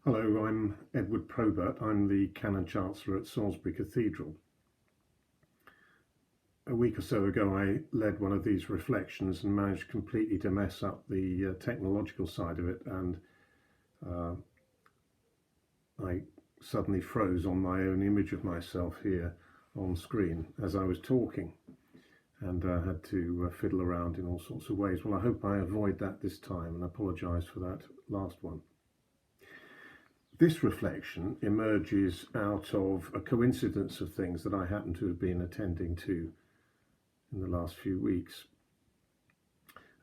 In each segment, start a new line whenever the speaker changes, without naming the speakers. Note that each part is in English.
Hello, I'm Edward Probert. I'm the Canon Chancellor at Salisbury Cathedral. A week or so ago, I led one of these reflections and managed completely to mess up the technological side of it, and uh, I suddenly froze on my own image of myself here on screen as I was talking, and had to fiddle around in all sorts of ways. Well, I hope I avoid that this time, and apologise for that last one. This reflection emerges out of a coincidence of things that I happen to have been attending to in the last few weeks.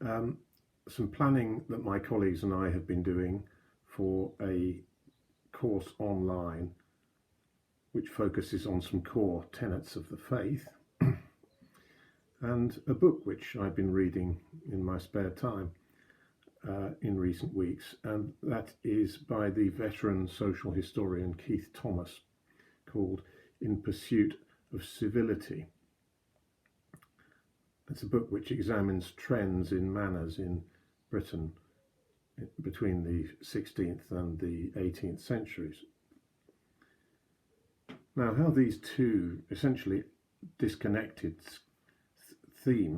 Some planning that my colleagues and I have been doing for a course online which focuses on some core tenets of the faith, and a book which I've been reading in my spare time in recent weeks, and that is by the veteran social historian Keith Thomas, called In Pursuit of Civility. It's a book which examines trends in manners in Britain between the 16th and the 18th centuries. Now, how these two essentially disconnected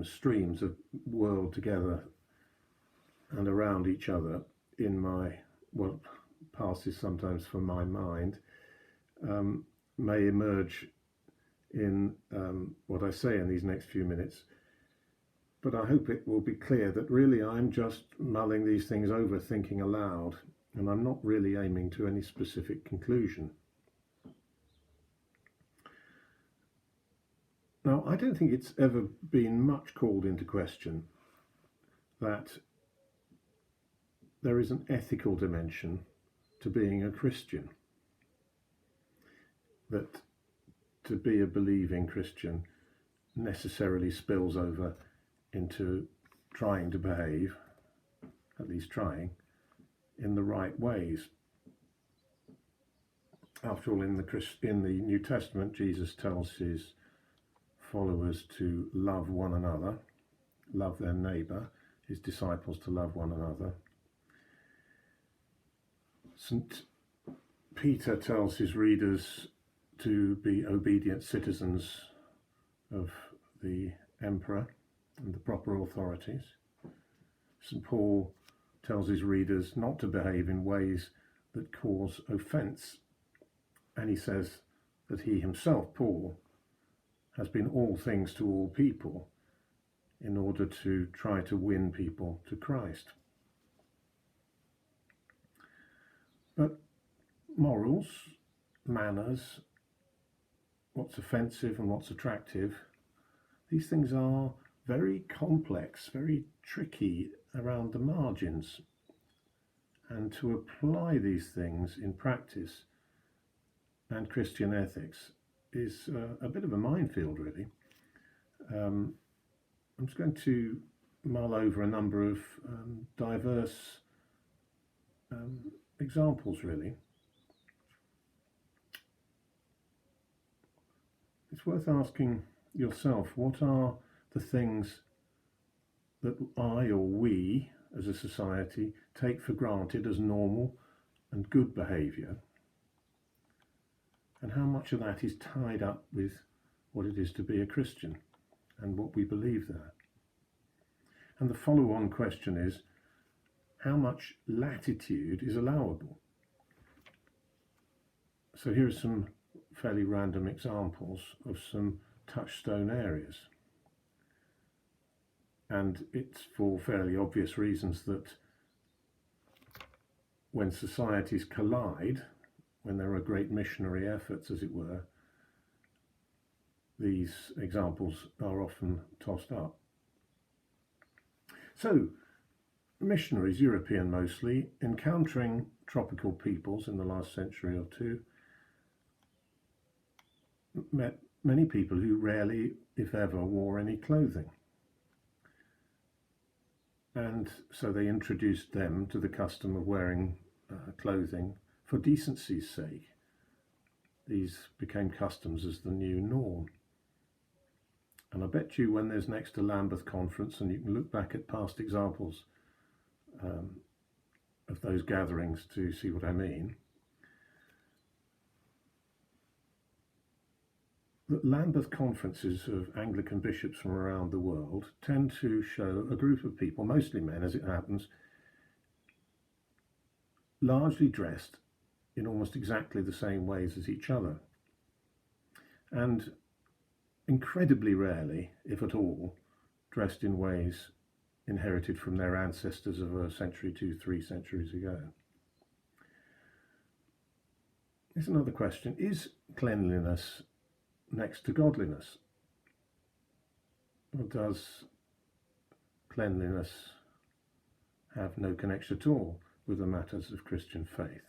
streams of world together and around each other in what passes sometimes for my mind, may emerge in what I say in these next few minutes. But I hope it will be clear that really I'm just mulling these things over, thinking aloud, and I'm not really aiming to any specific conclusion. Now, I don't think it's ever been much called into question that there is an ethical dimension to being a Christian, that to be a believing Christian necessarily spills over into trying to behave, at least trying, in the right ways. After all, in the New Testament, Jesus tells his followers to love one another, love their neighbour, his disciples to love one another. St. Peter tells his readers to be obedient citizens of the emperor and the proper authorities. St. Paul tells his readers not to behave in ways that cause offence, and he says that he himself, Paul, has been all things to all people in order to try to win people to Christ. But morals, manners, what's offensive and what's attractive, these things are very complex, very tricky around the margins. And to apply these things in practice and Christian ethics is a bit of a minefield, really. I'm just going to mull over a number of diverse examples, really. It's worth asking yourself, what are the things that I or we as a society take for granted as normal and good behaviour, and how much of that is tied up with what it is to be a Christian and what we believe there? And the follow-on question is, how much latitude is allowable? So here are some fairly random examples of some touchstone areas. And it's for fairly obvious reasons that when societies collide, when there are great missionary efforts, as it were, these examples are often tossed up. So, missionaries, European mostly, encountering tropical peoples in the last century or two, met many people who rarely, if ever, wore any clothing. And so they introduced them to the custom of wearing clothing for decency's sake. These became customs as the new norm. And I bet you when there's next a Lambeth conference, and you can look back at past examples of those gatherings to see what I mean, Lambeth conferences of Anglican bishops from around the world tend to show a group of people, mostly men as it happens, largely dressed in almost exactly the same ways as each other. And incredibly rarely, if at all, dressed in ways inherited from their ancestors of a century, 2, 3 centuries ago. Here's another question. Is cleanliness next to godliness? Or does cleanliness have no connection at all with the matters of Christian faith?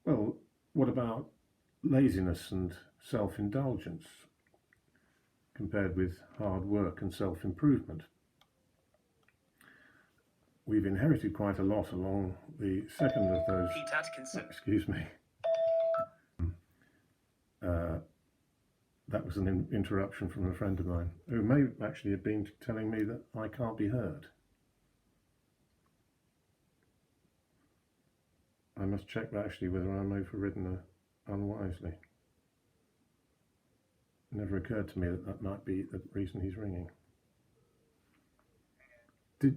Well, what about laziness and self-indulgence compared with hard work and self-improvement? We've inherited quite a lot along the second of those. Excuse me. That was an interruption from a friend of mine who may actually have been telling me that I can't be heard. I must check actually whether I'm overridden unwisely. It never occurred to me that that might be the reason he's ringing.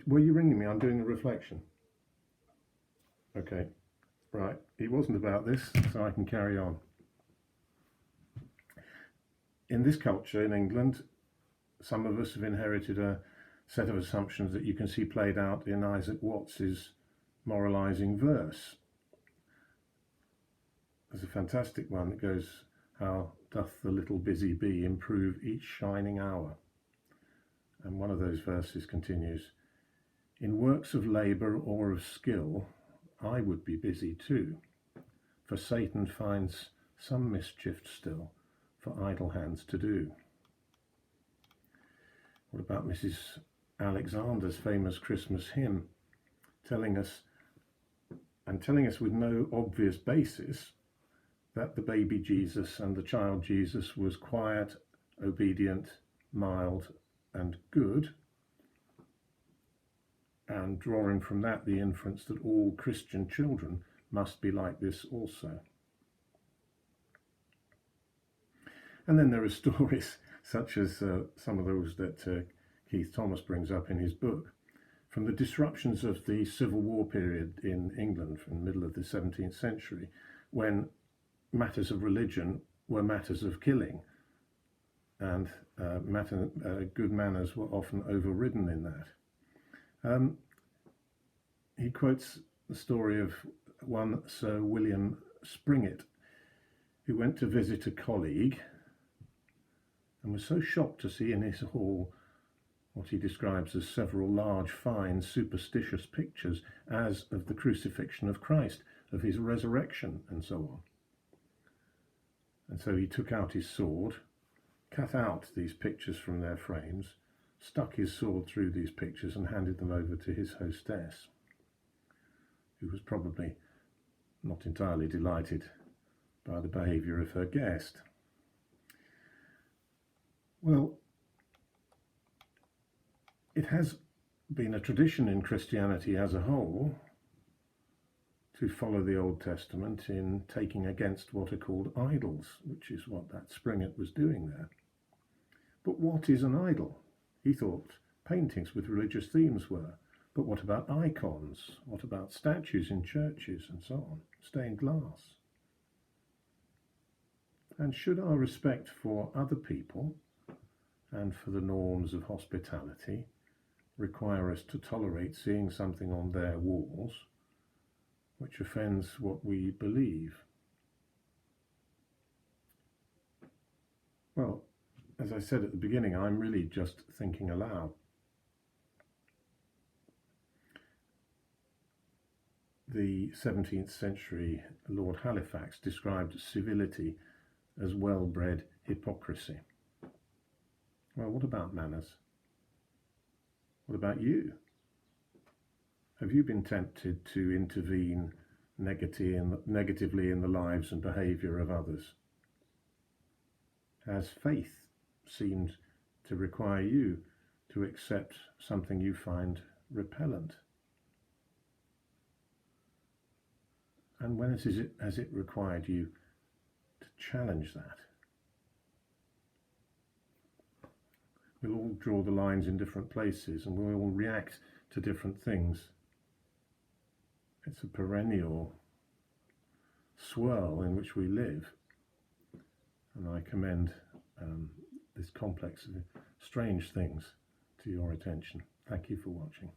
Were you ringing me? I'm doing a reflection. Okay, right. It wasn't about this, so I can carry on. In this culture in England, some of us have inherited a set of assumptions that you can see played out in Isaac Watts's moralizing verse. There's a fantastic one that goes, "How doth the little busy bee improve each shining hour?" And one of those verses continues, "In works of labour or of skill, I would be busy too, for Satan finds some mischief still for idle hands to do." What about Mrs. Alexander's famous Christmas hymn, telling us with no obvious basis that the baby Jesus and the child Jesus was quiet, obedient, mild, and good, and drawing from that the inference that all Christian children must be like this also. And then there are stories such as some of those that Keith Thomas brings up in his book, from the disruptions of the Civil War period in England from the middle of the 17th century, when matters of religion were matters of killing, and good manners were often overridden in that. He quotes the story of one Sir William Springett, who went to visit a colleague and was so shocked to see in his hall what he describes as several large, fine, superstitious pictures, as of the crucifixion of Christ, of his resurrection, and so on. And so he took out his sword, cut out these pictures from their frames, stuck his sword through these pictures and handed them over to his hostess, who was probably not entirely delighted by the behaviour of her guest. Well, it has been a tradition in Christianity as a whole to follow the Old Testament in taking against what are called idols, which is what that Springett was doing there. But what is an idol? He thought paintings with religious themes were. But what about icons? What about statues in churches and so on? Stained glass? And should our respect for other people and for the norms of hospitality require us to tolerate seeing something on their walls which offends what we believe? Well, as I said at the beginning, I'm really just thinking aloud. The 17th century Lord Halifax described civility as well-bred hypocrisy. Well, what about manners? What about you? Have you been tempted to intervene negatively in the lives and behaviour of others? Has faith seemed to require you to accept something you find repellent? And when has it required you to challenge that? We'll all draw the lines in different places and we'll all react to different things. It's a perennial swirl in which we live, and I commend this complex of strange things to your attention. Thank you for watching.